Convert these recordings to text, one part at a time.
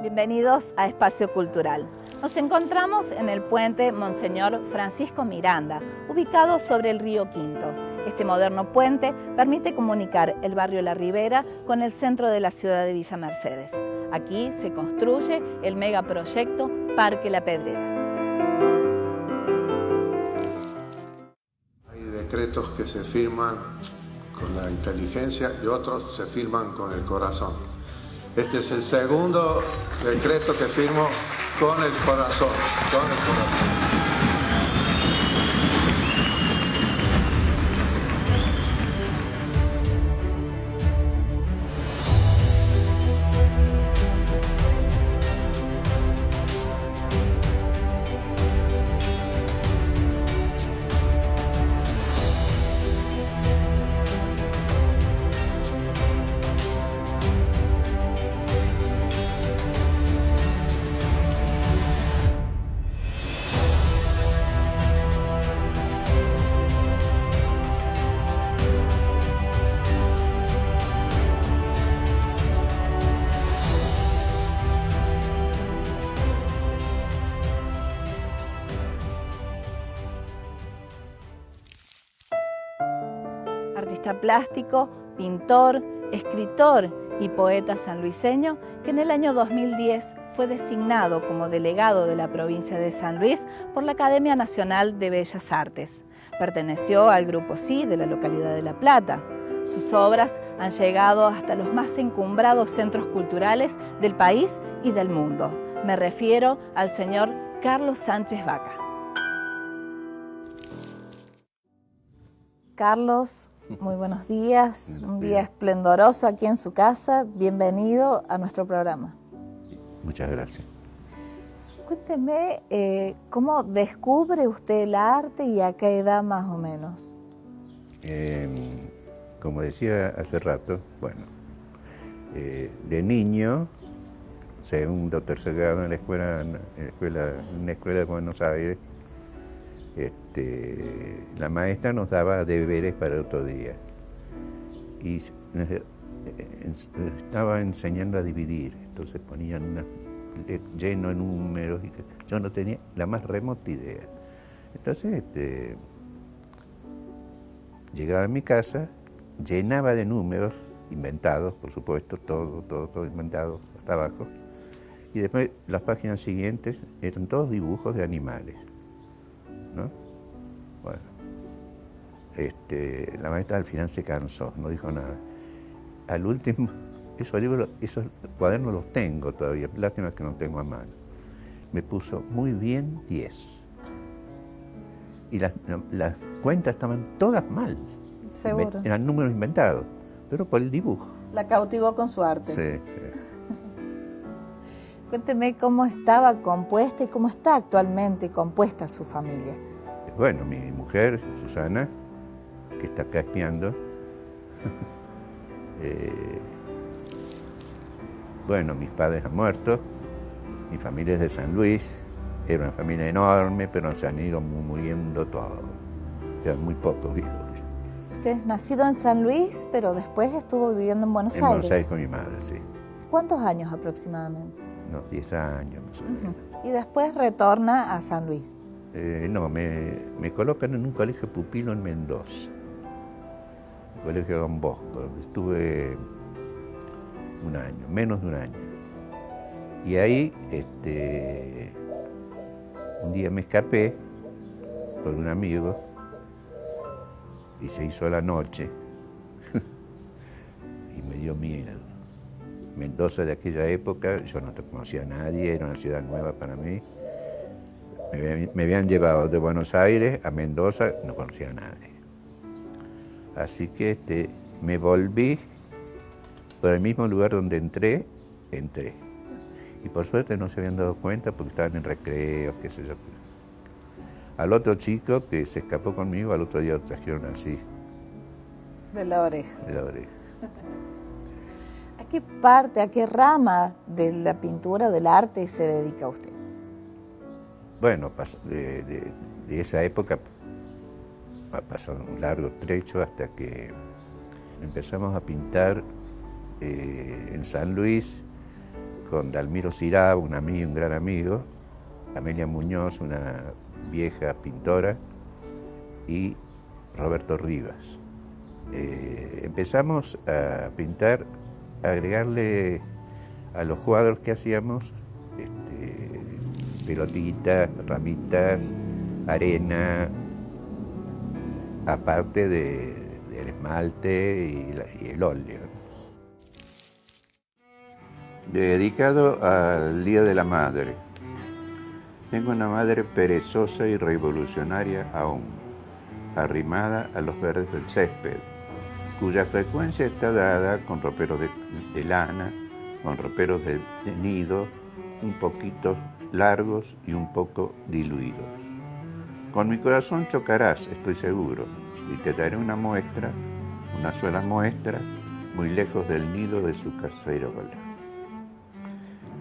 Bienvenidos a Espacio Cultural. Nos encontramos en el puente Monseñor Francisco Miranda, ubicado sobre el río Quinto. Este moderno puente permite comunicar el barrio La Ribera con el centro de la ciudad de Villa Mercedes. Aquí se construye el megaproyecto Parque La Pedrera. Hay decretos que se firman con la inteligencia y otros se firman con el corazón. Este es el segundo decreto que firmo con el corazón, Artista plástico, pintor, escritor y poeta sanluiseño que en el año 2010 fue designado como delegado de la provincia de San Luis por la Academia Nacional de Bellas Artes. Perteneció al Grupo Sí de la localidad de La Plata. Sus obras han llegado hasta los más encumbrados centros culturales del país y del mundo. Me refiero al señor Carlos Sánchez Vaca. Carlos, muy buenos días. Un día esplendoroso aquí en su casa. Bienvenido a nuestro programa. Muchas gracias. Cuénteme, ¿cómo descubre usted el arte y a qué edad más o menos? Como decía hace rato, bueno, de niño, segundo o tercer grado en una escuela de Buenos Aires, la maestra nos daba deberes para otro día y estaba enseñando a dividir, entonces ponían lleno de números y yo no tenía la más remota idea. Entonces llegaba a mi casa, llenaba de números inventados, por supuesto, todo inventado hasta abajo, y después las páginas siguientes eran todos dibujos de animales, ¿no? Bueno, la maestra al final se cansó, no dijo nada. Al último, esos cuadernos los tengo todavía, lástima que no tengo a mano. Me puso muy bien 10. Y las cuentas estaban todas mal. Seguro. Eran números inventados, pero por el dibujo. La cautivó con su arte. Sí. Cuénteme cómo estaba compuesta y cómo está actualmente compuesta su familia. Bueno, mi mujer, Susana, que está acá espiando. Bueno, mis padres han muerto, mi familia es de San Luis, era una familia enorme, pero se han ido muriendo todos, quedan muy pocos vivos. Usted es nacido en San Luis, pero después estuvo viviendo en Buenos Aires. En Buenos Aires con mi madre, sí. ¿Cuántos años aproximadamente? Unos 10 años más o menos. Y después retorna a San Luis. No, me colocan en un colegio pupilo en Mendoza, el colegio Don Bosco, donde estuve un año, menos de un año. Y ahí, un día me escapé con un amigo y se hizo la noche y me dio miedo. Mendoza de aquella época, yo no conocía a nadie, era una ciudad nueva para mí. Me habían llevado de Buenos Aires a Mendoza, no conocía a nadie. Así que me volví por el mismo lugar donde entré. Y por suerte no se habían dado cuenta porque estaban en recreos, qué sé yo. Al otro chico que se escapó conmigo, al otro día lo trajeron así. De la oreja. De la oreja. ¿A qué parte, a qué rama de la pintura o del arte se dedica usted? Bueno, de esa época ha pasado un largo trecho hasta que empezamos a pintar en San Luis con Dalmiro Cirá, un gran amigo, Amelia Muñoz, una vieja pintora, y Roberto Rivas. Empezamos a pintar, a agregarle a los cuadros que hacíamos pelotitas, ramitas, arena, aparte del esmalte y el óleo. Dedicado al Día de la Madre. Tengo una madre perezosa y revolucionaria aún, arrimada a los verdes del césped, cuya frecuencia está dada con roperos de lana, con roperos de nido, un poquito largos y un poco diluidos. Con mi corazón chocarás, estoy seguro, y te daré una muestra, una sola muestra, muy lejos del nido de su cacerola.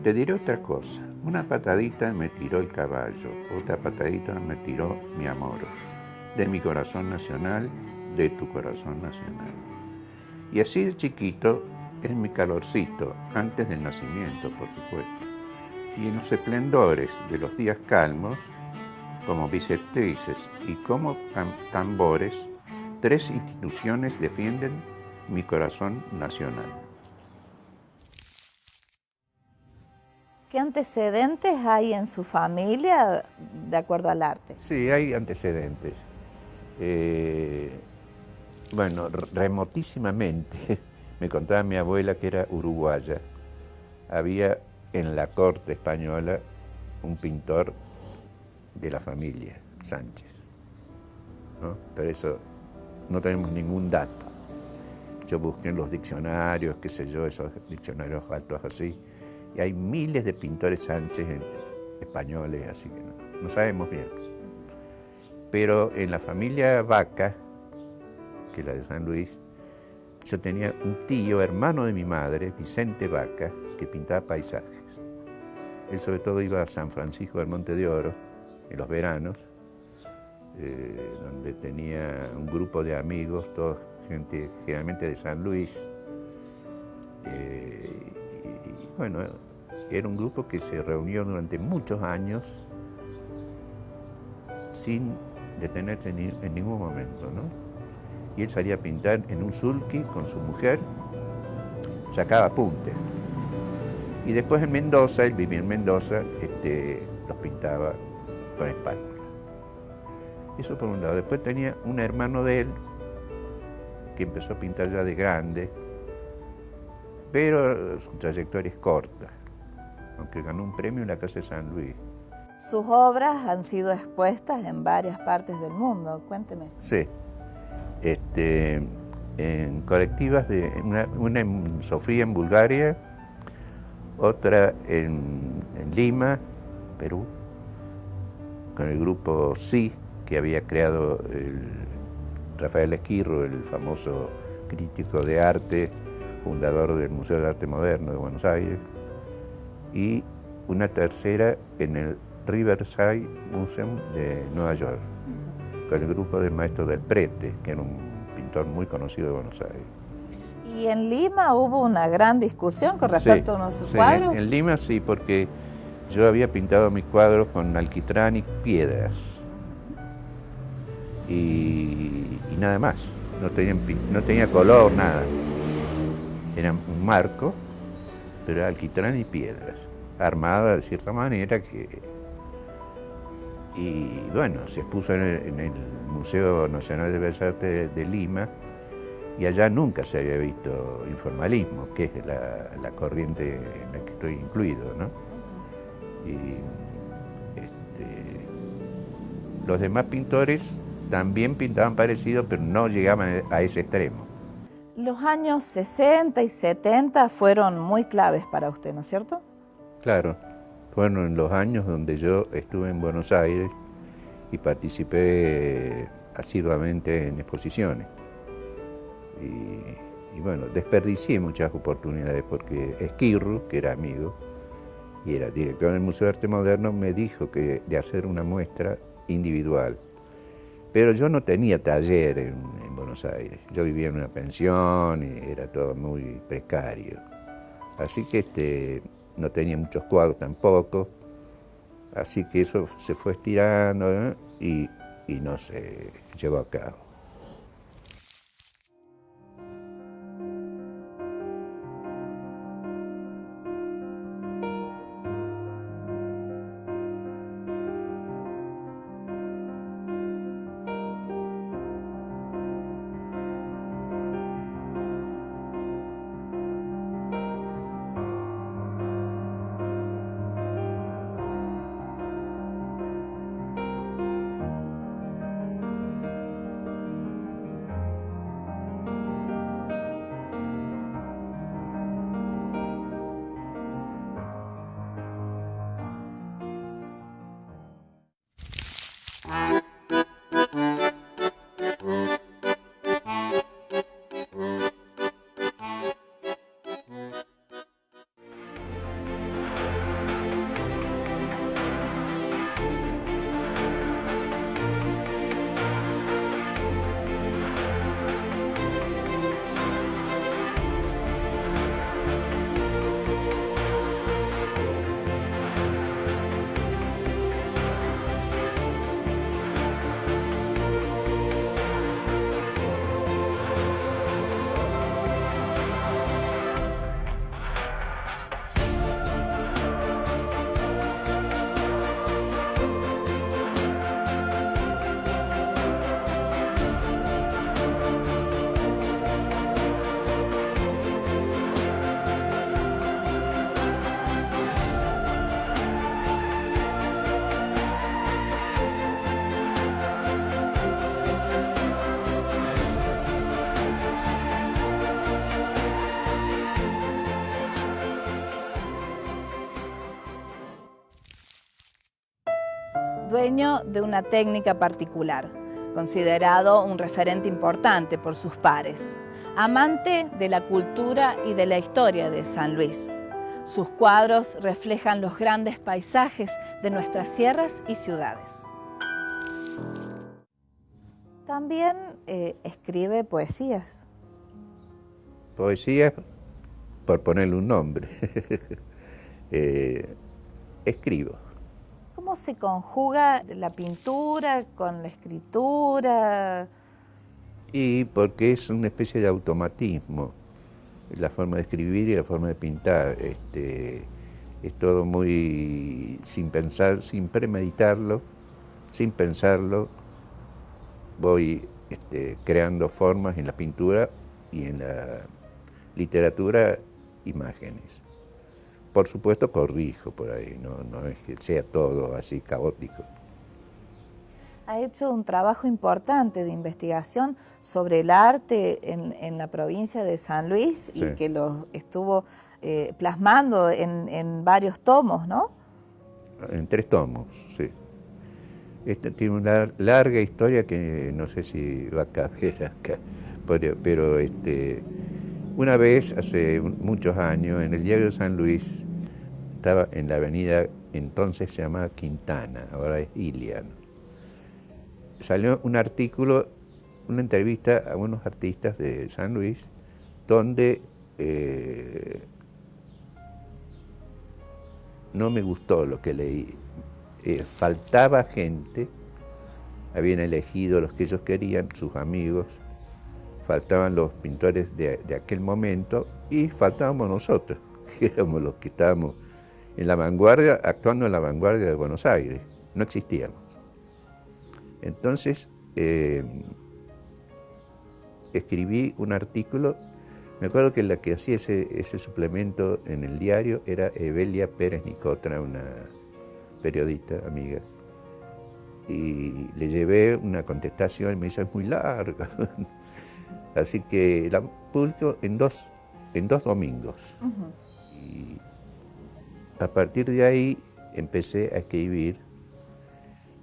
Te diré otra cosa. Una patadita me tiró el caballo, otra patadita me tiró mi amor, de mi corazón nacional, de tu corazón nacional. Y así de chiquito es mi calorcito, antes del nacimiento, por supuesto. Y en los esplendores de los días calmos, como bisectrices y como tambores, 3 instituciones defienden mi corazón nacional. ¿Qué antecedentes hay en su familia de acuerdo al arte? Sí, hay antecedentes. Bueno, remotísimamente, me contaba mi abuela que era uruguaya, había en la corte española un pintor de la familia, Sánchez, ¿no? Pero eso no tenemos ningún dato. Yo busqué en los diccionarios, qué sé yo, esos diccionarios altos así, y hay miles de pintores Sánchez españoles, así que no sabemos bien. Pero en la familia Vaca, que es la de San Luis, yo tenía un tío, hermano de mi madre, Vicente Vaca, que pintaba paisajes. Él sobre todo iba a San Francisco del Monte de Oro en los veranos, donde tenía un grupo de amigos, todos gente generalmente de San Luis. Y bueno, era un grupo que se reunió durante muchos años sin detenerse en ningún momento, ¿no? Y él salía a pintar en un sulky con su mujer, sacaba apuntes. Y después en Mendoza, él vivía en Mendoza, los pintaba con espátula. Eso por un lado. Después tenía un hermano de él que empezó a pintar ya de grande, pero su trayectoria es corta, aunque ganó un premio en la Casa de San Luis. Sus obras han sido expuestas en varias partes del mundo, cuénteme. Sí, en colectivas, una en Sofía, en Bulgaria, otra en Lima, Perú, con el grupo Sí, que había creado Rafael Esquirro, el famoso crítico de arte, fundador del Museo de Arte Moderno de Buenos Aires, y una tercera en el Riverside Museum de Nueva York, con el grupo del maestro del Prete, que era un pintor muy conocido de Buenos Aires. Y en Lima hubo una gran discusión con respecto a uno de sus cuadros. En Lima sí, porque yo había pintado mis cuadros con alquitrán y piedras, y nada más, no tenía color, nada. Era un marco, pero era alquitrán y piedras, armada de cierta manera y bueno, se expuso en el Museo Nacional de Bellas Artes de Lima, y allá nunca se había visto informalismo, que es la corriente en la que estoy incluido, ¿no? Y los demás pintores también pintaban parecido, pero no llegaban a ese extremo. Los años 60 y 70 fueron muy claves para usted, ¿no es cierto? Claro, fueron los años donde yo estuve en Buenos Aires y participé asiduamente en exposiciones. Y bueno, desperdicié muchas oportunidades porque Esquirro, que era amigo y era director del Museo de Arte Moderno, me dijo de hacer una muestra individual. Pero yo no tenía taller en Buenos Aires, yo vivía en una pensión y era todo muy precario. Así que no tenía muchos cuadros tampoco, así que eso se fue estirando, ¿no? y no se llevó a cabo. Dueño de una técnica particular, considerado un referente importante por sus pares, amante de la cultura y de la historia de San Luis. Sus cuadros reflejan los grandes paisajes de nuestras sierras y ciudades. También escribe poesías. Poesía, por ponerle un nombre. Escribo. ¿Cómo se conjuga la pintura con la escritura? Y porque es una especie de automatismo, la forma de escribir y la forma de pintar. Es todo muy sin pensar, sin premeditarlo, sin pensarlo. Voy creando formas en la pintura y en la literatura, imágenes. Por supuesto corrijo por ahí, no es que sea todo así caótico. Ha hecho un trabajo importante de investigación sobre el arte en la provincia de San Luis, sí, y que lo estuvo plasmando en varios tomos, ¿no? En 3 tomos, sí. Tiene una larga historia que no sé si va a caber acá, pero una vez, hace muchos años, en el diario de San Luis, estaba en la avenida, entonces se llamaba Quintana, ahora es Ilian. Salió un artículo, una entrevista a unos artistas de San Luis, donde no me gustó lo que leí. Faltaba gente, habían elegido los que ellos querían, sus amigos, faltaban los pintores de aquel momento y faltábamos nosotros, que éramos los que estábamos en la vanguardia, actuando en la vanguardia de Buenos Aires, no existíamos. Entonces, escribí un artículo, me acuerdo que la que hacía ese suplemento en el diario era Evelia Pérez Nicotra, una periodista, amiga, y le llevé una contestación y me dijo, es muy larga. Así que la publico en dos domingos. Uh-huh. Y a partir de ahí empecé a escribir.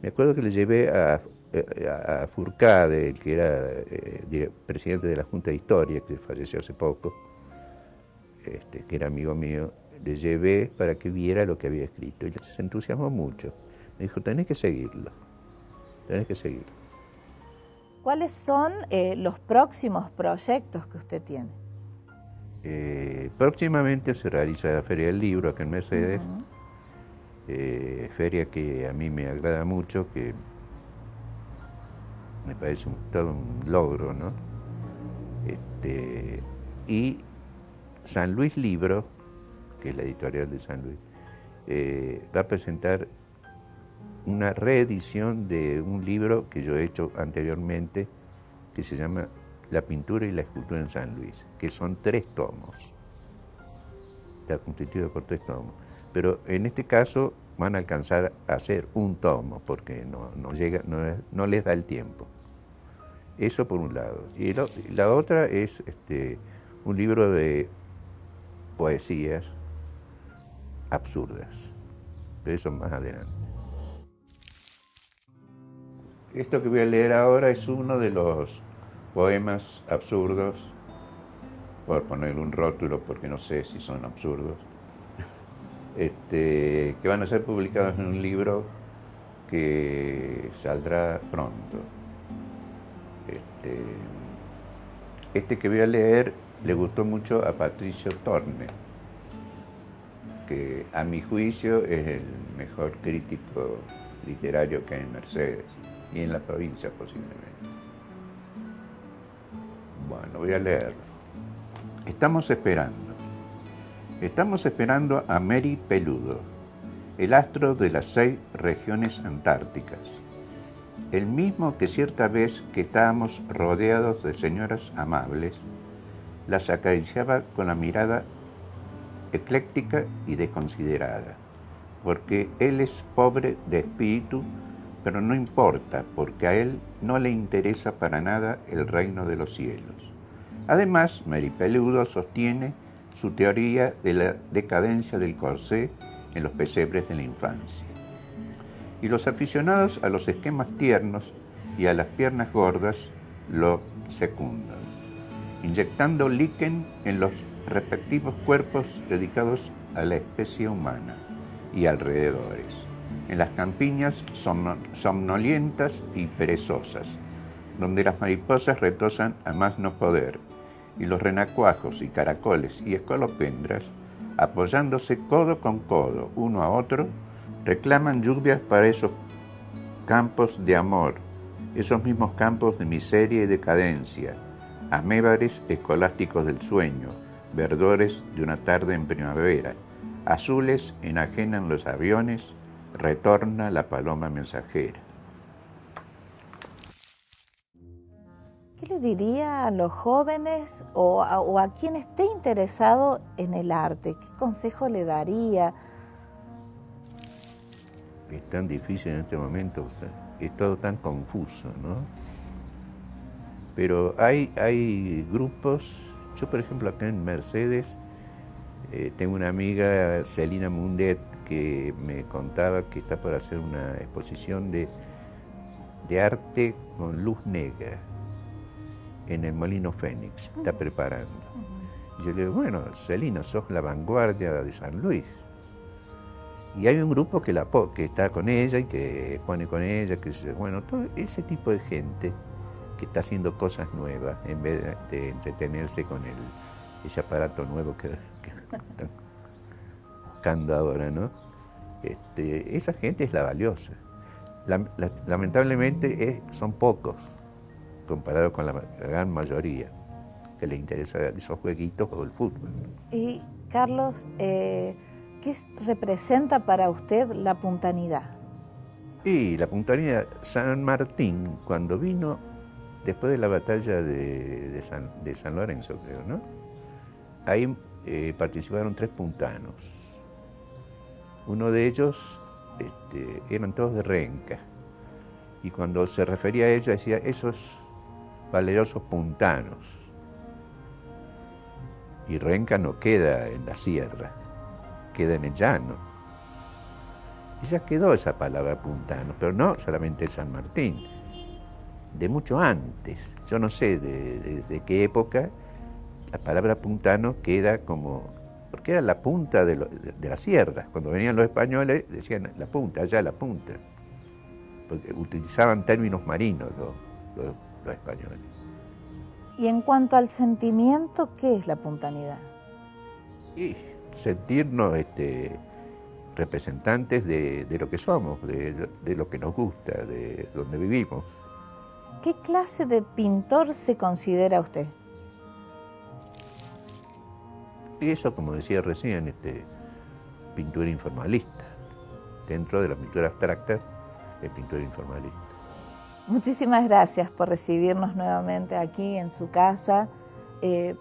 Me acuerdo que le llevé a Fourcade, que era presidente de la Junta de Historia, que falleció hace poco, que era amigo mío, le llevé para que viera lo que había escrito y se entusiasmó mucho. Me dijo, tenés que seguirlo. ¿¿Cuáles son los próximos proyectos que usted tiene? Próximamente se realiza la Feria del Libro acá en Mercedes, feria que a mí me agrada mucho, que me parece todo un logro, ¿no? Y San Luis Libro, que es la editorial de San Luis, va a presentar una reedición de un libro que yo he hecho anteriormente, que se llama La pintura y la escultura en San Luis, que son 3 tomos. Está constituido por 3 tomos. Pero en este caso van a alcanzar a hacer un tomo, porque no les da el tiempo. Eso por un lado. Y la otra es un libro de poesías absurdas, pero eso más adelante. Esto que voy a leer ahora es uno de los poemas absurdos, por poner un rótulo porque no sé si son absurdos, que van a ser publicados en un libro que saldrá pronto. Este que voy a leer le gustó mucho a Patricio Torne, que a mi juicio es el mejor crítico literario que hay en Mercedes y en la provincia posiblemente. Bueno, voy a leerlo. Estamos esperando a Mary Peludo, el astro de las 6 regiones antárticas, el mismo que cierta vez que estábamos rodeados de señoras amables, las acariciaba con la mirada ecléctica y desconsiderada, porque él es pobre de espíritu, pero no importa, porque a él no le interesa para nada el reino de los cielos. Además, Mary Peludo sostiene su teoría de la decadencia del corsé en los pesebres de la infancia. Y los aficionados a los esquemas tiernos y a las piernas gordas lo secundan, inyectando líquen en los respectivos cuerpos dedicados a la especie humana y alrededores, en las campiñas somnolientas y perezosas, donde las mariposas retosan a más no poder, y los renacuajos y caracoles y escolopendras, apoyándose codo con codo uno a otro, reclaman lluvias para esos campos de amor, esos mismos campos de miseria y decadencia, amébares escolásticos del sueño, verdores de una tarde en primavera, azules enajenan los aviones, retorna la paloma mensajera. ¿Qué le diría a los jóvenes o a quien esté interesado en el arte? ¿Qué consejo le daría? Es tan difícil en este momento, es todo tan confuso, ¿no? Pero hay grupos, yo por ejemplo acá en Mercedes tengo una amiga, Celina Mundet, que me contaba que está por hacer una exposición de arte con luz negra en el Molino Fénix, está preparando. Y yo le digo, bueno, Celina, sos la vanguardia de San Luis. Y hay un grupo que está con ella y que pone con ella, bueno, todo ese tipo de gente que está haciendo cosas nuevas en vez de entretenerse con ese aparato nuevo que están buscando ahora, ¿no? Esa gente es la valiosa. Lamentablemente son pocos comparado con la gran mayoría que les interesa esos jueguitos o el fútbol. Y Carlos, ¿qué representa para usted la puntanidad? Y la puntanidad, San Martín, cuando vino después de la batalla de San Lorenzo, creo, ¿no? Ahí participaron 3 puntanos. Uno de ellos eran todos de Renca. Y cuando se refería a ellos decía, esos valerosos puntanos. Y Renca no queda en la sierra, queda en el llano. Y ya quedó esa palabra puntano, pero no solamente San Martín, de mucho antes. Yo no sé de qué época la palabra puntano queda como, porque era la punta de la sierra. Cuando venían los españoles decían la punta, allá la punta, porque utilizaban términos marinos los españoles. Y en cuanto al sentimiento, ¿qué es la puntanidad? Y sentirnos representantes de lo que somos, de lo que nos gusta, de donde vivimos. ¿Qué clase de pintor se considera usted? Y eso, como decía recién, pintura informalista. Dentro de la pintura abstracta, es pintura informalista. Muchísimas gracias por recibirnos nuevamente aquí en su casa,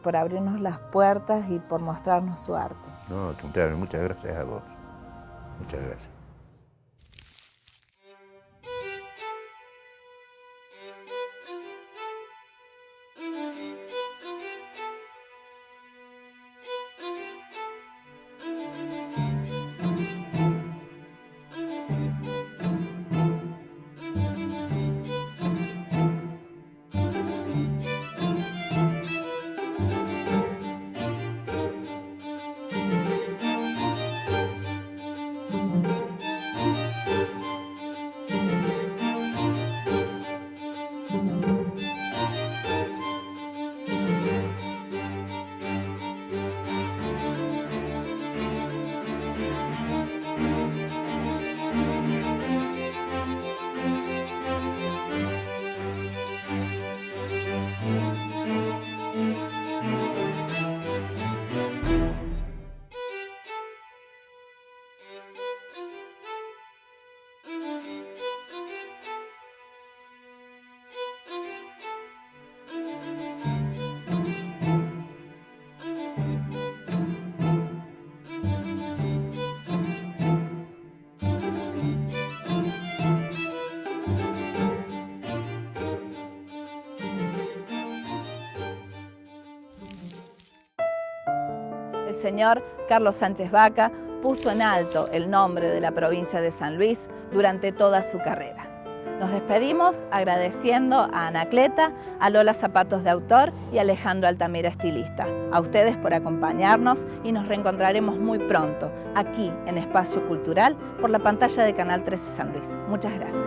por abrirnos las puertas y por mostrarnos su arte. No, al contrario, muchas gracias a vos. Muchas gracias. El señor Carlos Sánchez Vaca puso en alto el nombre de la provincia de San Luis durante toda su carrera. Nos despedimos agradeciendo a Anacleta, a Lola Zapatos de Autor y a Alejandro Altamira, estilista. A ustedes por acompañarnos y nos reencontraremos muy pronto aquí en Espacio Cultural por la pantalla de Canal 13 San Luis. Muchas gracias.